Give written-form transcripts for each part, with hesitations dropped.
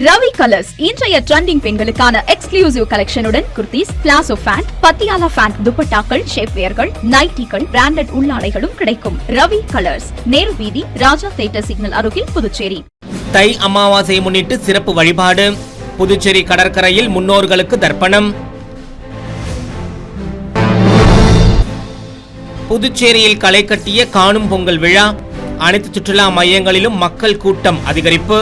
Ravi colours இன்றைய trending பெண்களுக்கான exclusive கலெக்ஷனுடன் kurtis, palazzo pant, Patiala pant, துப்பட்டாக்கள், ஷேப்வேர்கள், நைட்டிகள், பிராண்டட் உள்ளாடைகளும் கிடைக்கும். ரவி கலர்ஸ், நேரு வீதி, ராஜா தியேட்டர் சிக்னல் அருகில், புதுச்சேரி. தை அமாவாசையை முன்னிட்டு சிறப்பு வழிபாடு. புதுச்சேரி கடற்கரையில் முன்னோர்களுக்கு தர்ப்பணம். புதுச்சேரியில் களை கட்டிய காணும் பொங்கல் விழா. அனைத்து சுற்றுலா மையங்களிலும் மக்கள் கூட்டம் அதிகரிப்பு.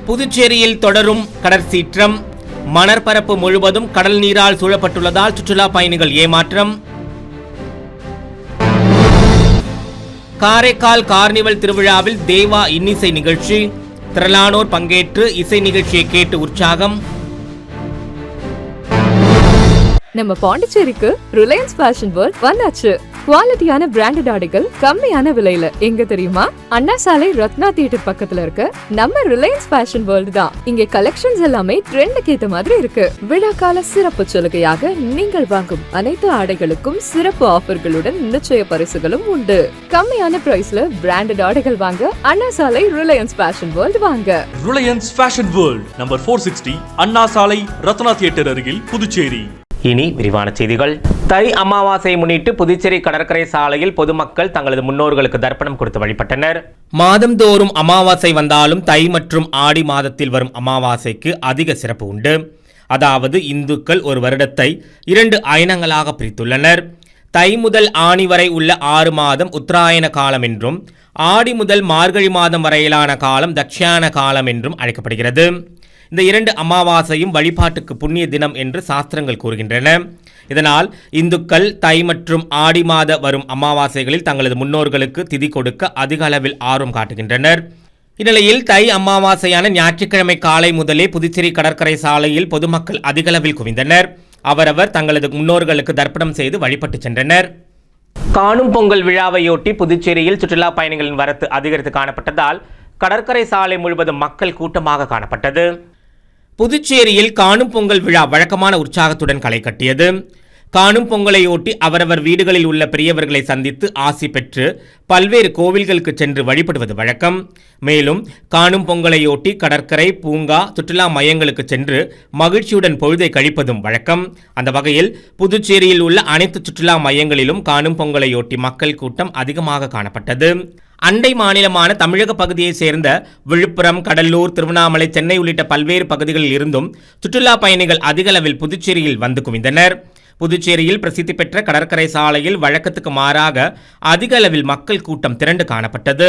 புதுச்சேரியில் தொடரும் கடற்சீற்றம். மணற்பரப்பு முழுவதும் கடல் நீரால் சூழப்பட்டுள்ளதால் சுற்றுலா பயணிகள் ஏமாற்றம். காரைக்கால் கார்னிவல் திருவிழாவில் தேவா இன்னிசை நிகழ்ச்சி. திரளானோர் பங்கேற்று இசை நிகழ்ச்சியை கேட்டு உற்சாகம். நம்ம பாண்டிச்சேரிக்கு ரிலையன்ஸ் ஃபேஷன் வேர்ல்ட் வந்தாச்சு. குவாலிட்டியான பிராண்டட் ஆடைகள் கம்மியான விலையில. எங்க தெரியுமா? அண்ணா சாலை ரத்னா தியேட்டர் பக்கத்துல இருக்க நம்ம ரிலையன்ஸ் ஃபேஷன் வேர்ல்ட் தான். இங்க கலெக்ஷன்ஸ் எல்லாமே ட்ரெண்டுக்கு ஏத்த மாதிரி இருக்கு. விழாக்கால சிறப்பு சலுகையாக நீங்கள் வாங்கும் அனைத்து ஆடைகளுக்கும் சிறப்பு ஆஃபர்களுடன் நிச்சய பரிசுகளும் உண்டு. கம்மியான பிரைஸ்ல பிராண்டட் ஆடைகள் வாங்க அண்ணா சாலை ரிலையன்ஸ் ஃபேஷன் வேர்ல்ட் வாங்க. ரிலையன்ஸ் ஃபேஷன் வேர்ல்ட் நம்பர் 460 அண்ணா சாலை ரத்னா தியேட்டர் அருகில், புதுச்சேரி. இனி விரிவான செய்திகள். தை அமாவாசையை முன்னிட்டு புதுச்சேரி கடற்கரை சாலையில் பொதுமக்கள் தங்களது முன்னோர்களுக்கு தர்ப்பணம் கொடுத்து வழிபட்டனர். மாதந்தோறும் அமாவாசை வந்தாலும் தை மற்றும் ஆடி மாதத்தில் வரும் அமாவாசைக்கு அதிக சிறப்பு உண்டு. அதாவது இந்துக்கள் ஒரு வருடத்தை 2 அயனங்களாக பிரித்துள்ளனர். தை முதல் ஆணி வரை உள்ள 6 மாதம் உத்தராயண காலம் என்றும், ஆடி முதல் மார்கழி மாதம் வரையிலான காலம் தட்சிணாயன காலம் என்றும் அழைக்கப்படுகிறது. இந்த 2 அமாவாசையும் வழிபாட்டுக்கு புண்ணிய தினம் என்று சாஸ்திரங்கள் கூறுகின்றன. இதனால் இந்துக்கள் தை மற்றும் ஆடி மாத வரும் அமாவாசைகளில் தங்களது முன்னோர்களுக்கு திதி கொடுக்க அதிக அளவில் ஆர்வம் காட்டுகின்றனர். இந்நிலையில் தை அமாவாசையான ஞாயிற்றுக்கிழமை காலை முதலே புதுச்சேரி கடற்கரை சாலையில் பொதுமக்கள் அதிக அளவில் குவிந்தனர். அவரவர் தங்களது முன்னோர்களுக்கு தர்ப்பணம் செய்து வழிபட்டு சென்றனர். காணும் பொங்கல் விழாவையொட்டி புதுச்சேரியில் சுற்றுலா பயணிகளின் வரத்து அதிகரித்து காணப்பட்டதால் கடற்கரை சாலை முழுவதும் மக்கள் கூட்டமாக காணப்பட்டது. புதுச்சேரியில் காணும் பொங்கல் விழா வழக்கமான உற்சாகத்துடன் களை கட்டியது. காணும் பொங்கலையொட்டி அவரவர் வீடுகளில் உள்ள பெரியவர்களை சந்தித்து ஆசி பெற்று பல்வேறு கோவில்களுக்கு சென்று வழிபடுவது வழக்கம். மேலும் காணும் பொங்கலையொட்டி கடற்கரை, பூங்கா, சுற்றுலா மையங்களுக்கு சென்று மகிழ்ச்சியுடன் பொழுதை கழிப்பதும் வழக்கம். அந்த வகையில் புதுச்சேரியில் உள்ள அனைத்து சுற்றுலா மையங்களிலும் காணும் பொங்கலையொட்டி மக்கள் கூட்டம் அதிகமாக காணப்பட்டது. அண்டை மாநிலமான தமிழக பகுதியைச் சேர்ந்த விழுப்புரம், கடலூர், திருவண்ணாமலை, சென்னை உள்ளிட்ட பல்வேறு பகுதிகளில் இருந்தும் சுற்றுலா பயணிகள் அதிக அளவில் புதுச்சேரியில் வந்து குவிந்தனர். புதுச்சேரியில் பிரசித்தி பெற்ற கடற்கரை சாலையில் வழக்கத்துக்கு மாறாக அதிக அளவில் மக்கள் கூட்டம் திரண்டு காணப்பட்டது.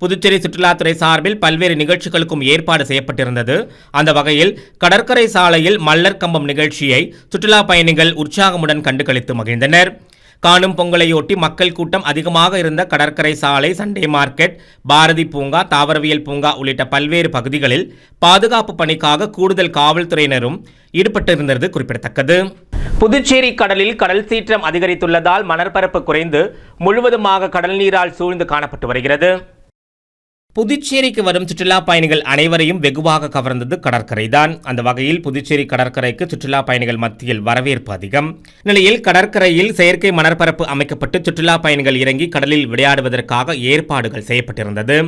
புதுச்சேரி சுற்றுலாத்துறை சார்பில் பல்வேறு நிகழ்ச்சிகளுக்கும் ஏற்பாடு செய்யப்பட்டிருந்தது. அந்த வகையில் கடற்கரை சாலையில் மல்லர் கம்பம் நிகழ்ச்சியை சுற்றுலா பயணிகள் உற்சாகமுடன் கண்டுகளித்து மகிழ்ந்தனர். காணும் பொங்கலையொட்டி மக்கள் கூட்டம் அதிகமாக இருந்த கடற்கரை சாலை, சண்டே மார்க்கெட், பாரதி பூங்கா, தாவரவியல் பூங்கா உள்ளிட்ட பல்வேறு பகுதிகளில் பாதுகாப்பு பணிக்காக கூடுதல் காவல்துறையினரும் ஈடுபட்டிருந்தது குறிப்பிடத்தக்கது. புதுச்சேரி கடலில் கடல் சீற்றம் அதிகரித்துள்ளதால் மணற்பரப்பு குறைந்து முழுவதுமாக கடல் நீரால் சூழ்ந்து காணப்பட்டு வருகிறது. புதுச்சேரிக்கு வரும் சுற்றுலா பயணிகள் அனைவரையும் வெகுவாக கவர்ந்தது கடற்கரைதான். அந்த வகையில் புதுச்சேரி கடற்கரைக்கு சுற்றுலா பயணிகள் மத்தியில் வரவேற்பு அதிகம். நிலையில் கடற்கரையில் செயற்கை மணற்பரப்பு அமைக்கப்பட்டு சுற்றுலா பயணிகள் இறங்கி கடலில் விளையாடுவதற்காக ஏற்பாடுகள் செய்யப்பட்டிருந்தது.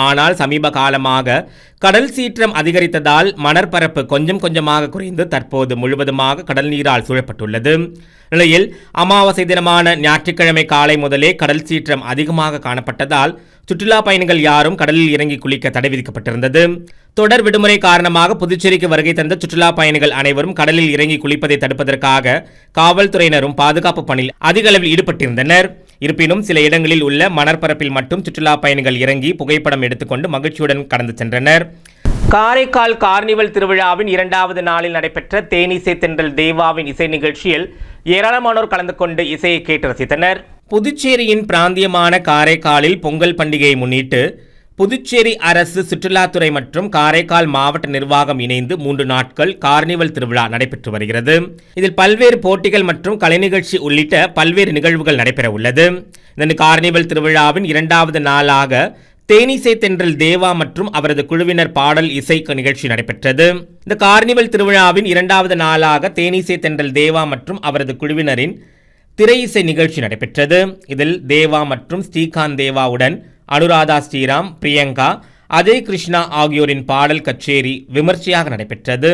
ஆனால் சமீப காலமாக கடல் சீற்றம் அதிகரித்ததால் மணற்பரப்பு கொஞ்சம் கொஞ்சமாக குறைந்து தற்போது முழுவதுமாக கடல் நீரால் சூழப்பட்டுள்ளது. நிலையில் அமாவாசை தினமான ஞாயிற்றுக்கிழமை காலை முதலே கடல் சீற்றம் அதிகமாக காணப்பட்டதால் சுற்றுலா பயணிகள் யாரும் கடலில் இறங்கி குளிக்க தடை விதிக்கப்பட்டிருந்தது. தொடர் விடுமுறை காரணமாக புதுச்சேரிக்கு வருகை தந்த சுற்றுலா பயணிகள் அனைவரும் கடலில் இறங்கி குளிப்பதை தடுப்பதற்காக காவல்துறையினரும் பாதுகாப்பு பணியில் அதிக அளவில் ஈடுபட்டிருந்தனர். இருப்பினும் சில இடங்களில் உள்ள மணற்பரப்பில் மட்டும் சுற்றுலா பயணிகள் இறங்கி புகைப்படம் எடுத்துக்கொண்டு மகிழ்ச்சியுடன் கடந்து சென்றனர். காரைக்கால் கார்னிவல் திருவிழாவின் 2வது நாளில் நடைபெற்ற தேனிசை தென்றல் தேவாவின் இசை நிகழ்ச்சியில் ஏராளமானோர் கலந்து கொண்டு இசையை கேட்டு ரசித்தனர். புதுச்சேரியின் பிராந்தியமான காரைக்காலில் பொங்கல் பண்டிகையை முன்னிட்டு புதுச்சேரி அரசு சுற்றுலாத்துறை மற்றும் காரைக்கால் மாவட்ட நிர்வாகம் இணைந்து 3 நாட்கள் கார்னிவல் திருவிழா நடைபெற்று வருகிறது. இதில் பல்வேறு போட்டிகள் மற்றும் கலை நிகழ்ச்சி உள்ளிட்ட பல்வேறு நிகழ்வுகள் நடைபெற உள்ளது. இந்த கார்னிவல் திருவிழாவின் 2வது நாளாக தேனிசை தென்றல் தேவா மற்றும் அவரது குழுவினர் பாடல் இசை நிகழ்ச்சி நடைபெற்றது. இந்த கார்னிவல் திருவிழாவின் 2வது நாளாக தேனிசை தென்றல் தேவா மற்றும் அவரது குழுவினரின் திரை இசை நிகழ்ச்சி நடைபெற்றது. இதில் தேவா மற்றும் ஸ்ரீகாந்த் தேவாவுடன் அனுராதா ஸ்ரீராம், பிரியங்கா, அஜய் கிருஷ்ணா ஆகியோரின் பாடல் கச்சேரி விமர்சையாக நடைபெற்றது.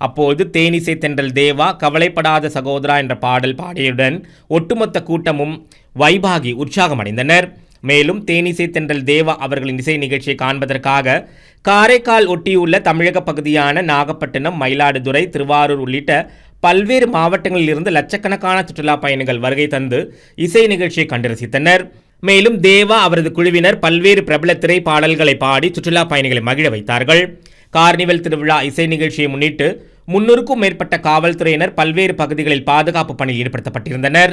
அப்போது தேனிசை தென்றல் தேவா கவலைப்படாத சகோதரா என்ற பாடல் பாடியுடன் ஒட்டுமொத்த கூட்டமும் வைபாகி உற்சாகமடைந்தனர். மேலும் தேனிசை தென்றல் தேவா அவர்களின் இசை நிகழ்ச்சியை காண்பதற்காக காரைக்கால் ஒட்டியுள்ள தமிழக பகுதியான நாகப்பட்டினம், மயிலாடுதுறை, திருவாரூர் உள்ளிட்ட பல்வேறு மாவட்டங்களில் இருந்து லட்சக்கணக்கான சுற்றுலா பயணிகள் வருகை தந்து இசை நிகழ்ச்சியை கண்டு ரசித்தனர். மேலும் தேவா அவரது குழுவினர் பல்வேறு பிரபல திரை பாடல்களை பாடி சுற்றுலா பயணிகளை மகிழ வைத்தார்கள். கார்னிவல் திருவிழா இசை நிகழ்ச்சியை முன்னிட்டு 300க்கும் மேற்பட்ட காவல்துறையினர் பல்வேறு பகுதிகளில் பாதுகாப்பு பணியில் ஈடுபடுத்தப்பட்டிருந்தனர்.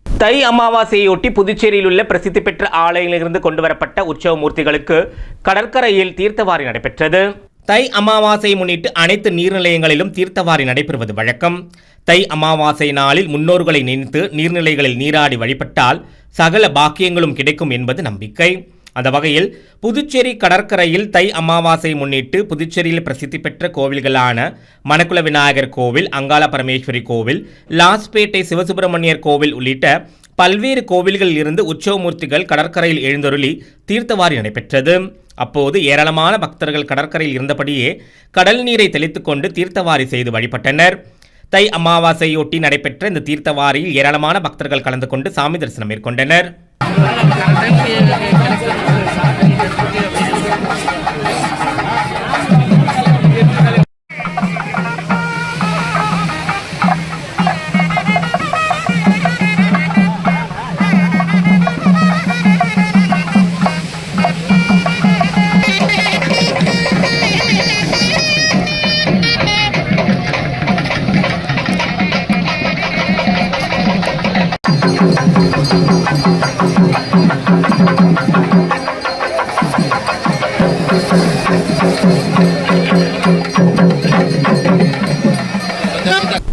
தை அமாவாசையொட்டி புதுச்சேரியில் உள்ள பிரசித்தி பெற்ற ஆலயங்களிலிருந்து கொண்டுவரப்பட்ட உற்சவ மூர்த்திகளுக்கு கடற்கரையில் தீர்த்தவாரி நடைபெற்றது. தை அமாவாசையை முன்னிட்டு அனைத்து நீர்நிலையங்களிலும் தீர்த்தவாரி நடைபெறுவது வழக்கம். தை அமாவாசை நாளில் முன்னோர்களை நினைத்து நீர்நிலைகளில் நீராடி வழிபட்டால் சகல பாக்கியங்களும் கிடைக்கும் என்பது நம்பிக்கை. அந்த வகையில் புதுச்சேரி கடற்கரையில் தை அமாவாசை முன்னிட்டு புதுச்சேரியில் பிரசித்தி பெற்ற கோவில்களான மணக்குள விநாயகர் கோவில், அங்காள பரமேஸ்வரி கோவில், லாஸ்பேட்டை சிவசுப்பிரமணியர் கோவில் உள்ளிட்ட பல்வேறு கோவில்களில் இருந்து உற்சவமூர்த்திகள் கடற்கரையில் எழுந்தருளி தீர்த்தவாரி நடைபெற்றது. அப்போது ஏராளமான பக்தர்கள் கடற்கரையில் இருந்தபடியே கடல் நீரை தெளித்துக்கொண்டு தீர்த்தவாரி செய்து வழிபட்டனர். தை அமாவாசையொட்டி நடைபெற்ற இந்த தீர்த்தவாரியில் ஏராளமான பக்தர்கள் கலந்து கொண்டு சாமி தரிசனம் மேற்கொண்டனர்.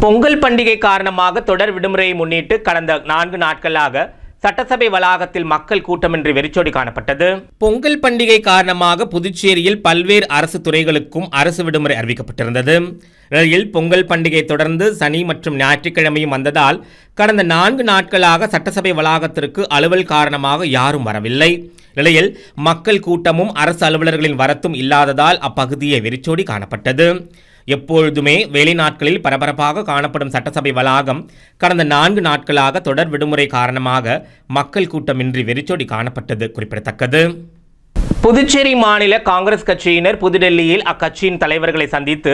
பொங்கல் பண்டிகை காரணமாக தொடர் விடுமுறையை முன்னிட்டு கடந்த 4 நாட்களாக சட்டசபை வளாகத்தில் மக்கள் கூட்டமின்றி வெறிச்சோடி காணப்பட்டது. பொங்கல் பண்டிகை காரணமாக புதுச்சேரியில் பல்வேறு அரசு துறைகளுக்கும் அரசு விடுமுறை அறிவிக்கப்பட்டிருந்தது. நிலையில் பொங்கல் பண்டிகை தொடர்ந்து சனி மற்றும் ஞாயிற்றுக்கிழமையும் வந்ததால் கடந்த 4 நாட்களாக சட்டசபை வளாகத்திற்கு அலுவல் காரணமாக யாரும் வரவில்லை. நிலையில் மக்கள் கூட்டமும் அரசு அலுவலர்களின் வரத்தும் இல்லாததால் அப்பகுதியை வெறிச்சோடி காணப்பட்டது. எப்பொழுதுமே வேலை நாட்களில் பரபரப்பாக காணப்படும் சட்டசபை வளாகம் கடந்த 4 நாட்களாக தொடர் விடுமுறை காரணமாக மக்கள் கூட்டமின்றி வெறிச்சோடி காணப்பட்டது குறிப்பிடத்தக்கது. புதுச்சேரி மாநில காங்கிரஸ் கட்சியினர் புதுடெல்லியில் அக்கட்சியின் தலைவர்களை சந்தித்து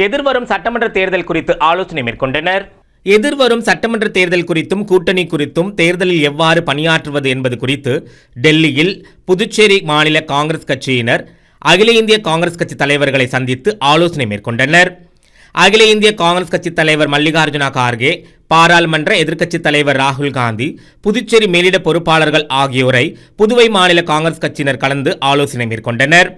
எதிர்வரும் சட்டமன்ற தேர்தல் குறித்து ஆலோசனை மேற்கொண்டனர். எதிர்வரும் சட்டமன்ற தேர்தல் குறித்தும் கூட்டணி குறித்தும் தேர்தலில் எவ்வாறு பணியாற்றுவது என்பது குறித்து டெல்லியில் புதுச்சேரி மாநில காங்கிரஸ் கட்சியினர் அகில இந்திய காங்கிரஸ் கட்சி தலைவர்களை சந்தித்து ஆலோசனை மேற்கொண்டனர். அகில இந்திய காங்கிரஸ் கட்சி தலைவர் மல்லிகார்ஜுன கார்கே, பாராளுமன்ற எதிர்க்கட்சித் தலைவர் ராகுல் காந்தி, புதுச்சேரி மேலிட பொறுப்பாளர்கள் ஆகியோரை புதுவை மாநில காங்கிரஸ் கட்சியினர் கலந்து ஆலோசனை மேற்கொண்டனர்.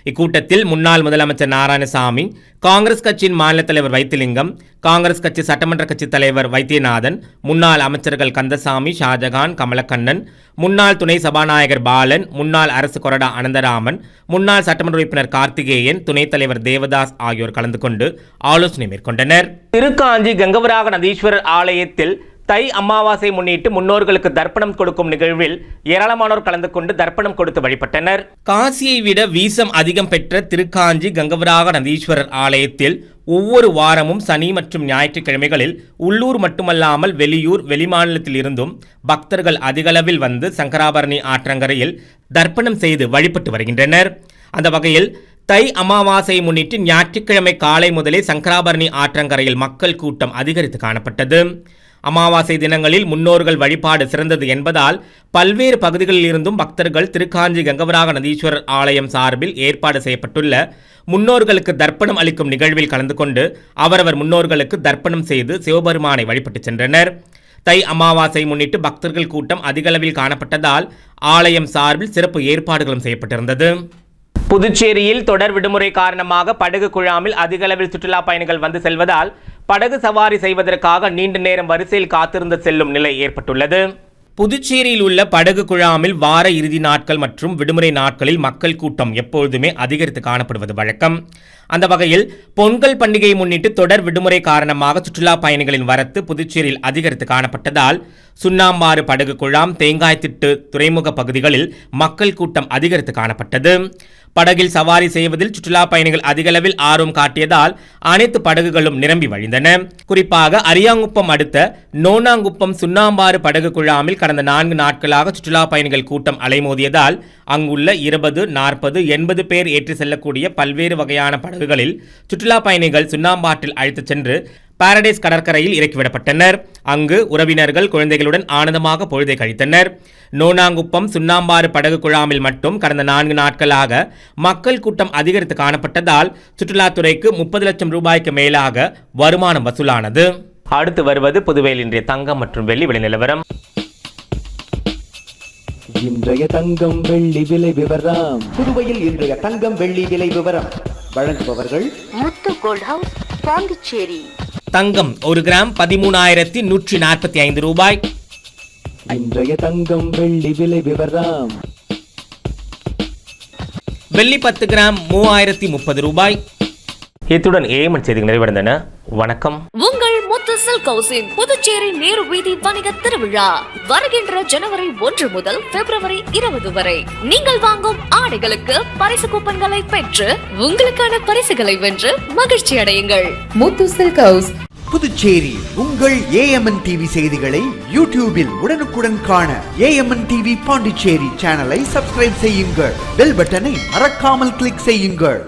இக்கூட்டத்தில் முன்னாள் முதலமைச்சர் நாராயணசாமி, காங்கிரஸ் கட்சியின் மாநில தலைவர் வைத்திலிங்கம், காங்கிரஸ் கட்சி சட்டமன்ற கட்சி தலைவர் வைத்தியநாதன், முன்னாள் அமைச்சர்கள் கந்தசாமி, ஷாஜகான், கமலக்கண்ணன், முன்னாள் துணை சபாநாயகர் பாலன், முன்னாள் அரசு கொறடா அனந்தராமன், முன்னாள் சட்டமன்ற உறுப்பினர் கார்த்திகேயன், துணைத் தலைவர் தேவதாஸ் ஆகியோர் கலந்து கொண்டு ஆலோசனை மேற்கொண்டனர். திருக்காஞ்சி கங்கவராக நதீஸ்வரர் ஆலயத்தில் தை அமாவாசை முன்னிட்டு முன்னோர்களுக்கு தர்ப்பணம் கொடுக்கும் நிகழ்வில் ஏராளமானோர் கலந்து கொண்டு தர்ப்பணம் கொடுத்து வழிபட்டனர். காசியை விட வீசம் அதிகம் பெற்ற திருக்காஞ்சி கங்கவராக நதீஸ்வரர் ஆலயத்தில் ஒவ்வொரு வாரமும் சனி மற்றும் ஞாயிற்றுக்கிழமைகளில் உள்ளூர் மட்டுமல்லாமல் வெளியூர், வெளிமாநிலத்தில் இருந்தும் பக்தர்கள் அதிகளவில் வந்து சங்கராபரணி ஆற்றங்கரையில் தர்ப்பணம் செய்து வழிபட்டு வருகின்றனர். அந்த வகையில் தை அமாவாசை முன்னிட்டு ஞாயிற்றுக்கிழமை காலை முதலே சங்கராபரணி ஆற்றங்கரையில் மக்கள் கூட்டம் அதிகரித்து காணப்பட்டது. அமாவாசை தினங்களில் முன்னோர்கள் வழிபாடு சிறந்தது என்பதால் பல்வேறு பகுதிகளில் இருந்தும் பக்தர்கள் திருக்காஞ்சி கங்கவராக நதீஸ்வரர் ஆலயம் சார்பில் ஏற்பாடு செய்யப்பட்டுள்ள முன்னோர்களுக்கு தர்ப்பணம் அளிக்கும் நிகழ்வில் கலந்து கொண்டு அவரவர் முன்னோர்களுக்கு தர்ப்பணம் செய்து சிவபெருமானை வழிபட்டு சென்றனர். தை அமாவாசை முன்னிட்டு பக்தர்கள் கூட்டம் அதிகளவில் காணப்பட்டதால் ஆலயம் சார்பில் சிறப்பு ஏற்பாடுகளும் செய்யப்பட்டிருந்தது. புதுச்சேரியில் தொடர் விடுமுறை காரணமாக படகு குழாமில் அதிகளவில் சுற்றுலா பயணிகள் வந்து செல்வதால் படகு சவாரி செய்வதற்காக நீண்ட நேரம் வரிசையில் காத்திருந்து செல்லும் நிலை ஏற்பட்டுள்ளது. புதுச்சேரியில் உள்ள படகு குழாமில் வார இறுதி நாட்கள் மற்றும் விடுமுறை நாட்களில் மக்கள் கூட்டம் எப்பொழுதுமே அதிகரித்து காணப்படுவது வழக்கம். அந்த வகையில் பொங்கல் பண்டிகையை முன்னிட்டு தொடர் விடுமுறை காரணமாக சுற்றுலா பயணிகளின் வரத்து புதுச்சேரியில் அதிகரித்து காணப்பட்டதால் சுண்ணாம்பாறு படகு குழாம் தேங்காய்த்திட்டு துறைமுக பகுதிகளில் மக்கள் கூட்டம் அதிகரித்து காணப்பட்டது. படகில் சவாரி செய்வதில் சுற்றுலா பயணிகள் அதிகளவில் ஆர்வம் காட்டியதால் அனைத்து படகுகளும் நிரம்பி வழிந்தன. குறிப்பாக அரியாங்குப்பம் அடுத்த நோனாங்குப்பம் சுண்ணாம்பாறு படகு குழாமில் கடந்த 4 நாட்களாக சுற்றுலா பயணிகள் கூட்டம் அலைமோதியதால் அங்குள்ள 20, 40, 80 பேர் ஏற்றி செல்லக்கூடிய பல்வேறு வகையான படகுகளில் சுற்றுலா பயணிகள் சுண்ணாம்பாற்றில் அழைத்துச் சென்று பாரடைஸ் கடற்கரையில் இறக்கிவிடப்பட்டனர். அங்கு உறவினர்கள் குழந்தைகளுடன் ஆனந்தமாக பொழுதை கழித்தனர். நோனாங்குப்பம் சுண்ணாம்பாறு படகு குழாமில் மட்டும் கடந்த 4 நாட்களாக மக்கள் கூட்டம் அதிகரித்து காணப்பட்டதால் சுற்றுலாத்துறைக்கு 30 லட்சம் ரூபாய்க்கு மேலாக வருமானம் வசூலானது. அடுத்து வருவது புதுவையில் இன்றைய தங்கம் மற்றும் வெள்ளி விலை நிலவரம். இன்றைய தங்கம் வெள்ளி விலை விவரம். புதுவையில் இன்றைய தங்கம் வெள்ளி விலை விவரம் வழங்குபவர்கள் முத்து கோல்ட் ஹவுஸ், பாண்டிச்சேரி. தங்கம் 1 கிராம் 13,145 ரூபாய். இன்றைய தங்கம் வெள்ளி விலை விவரம். வெள்ளி 10 கிராம் 3030 ரூபாய். இத்துடன் ஏஎம்என் செய்திகள் நிறைவடைந்தன. வணக்கம். உங்கள் முத்து சில்க் ஹவுஸின் புதுச்சேரி நேரு வீதி வணிக திருவிழா வருகின்ற ஜனவரி 1 முதல் பிப்ரவரி 20 வரை. நீங்கள் வாங்கும் ஆடைகளுக்கு பரிசு கூப்பன்களை பெற்று உங்களுக்கான பரிசுகளை வென்று மகிழ்ச்சி அடையுங்கள். முத்து சில்க் ஹவுஸ், புதுச்சேரி. உங்கள் ஏஎம்என் டிவி செய்திகளை யூடியூபில் உடனுக்குடன் காண ஏஎம்என் டிவி பாண்டிச்சேரி சேனலை சப்ஸ்கிரைப் செய்யுங்கள். பெல் பட்டனை மறக்காமல் கிளிக் செய்யுங்கள்.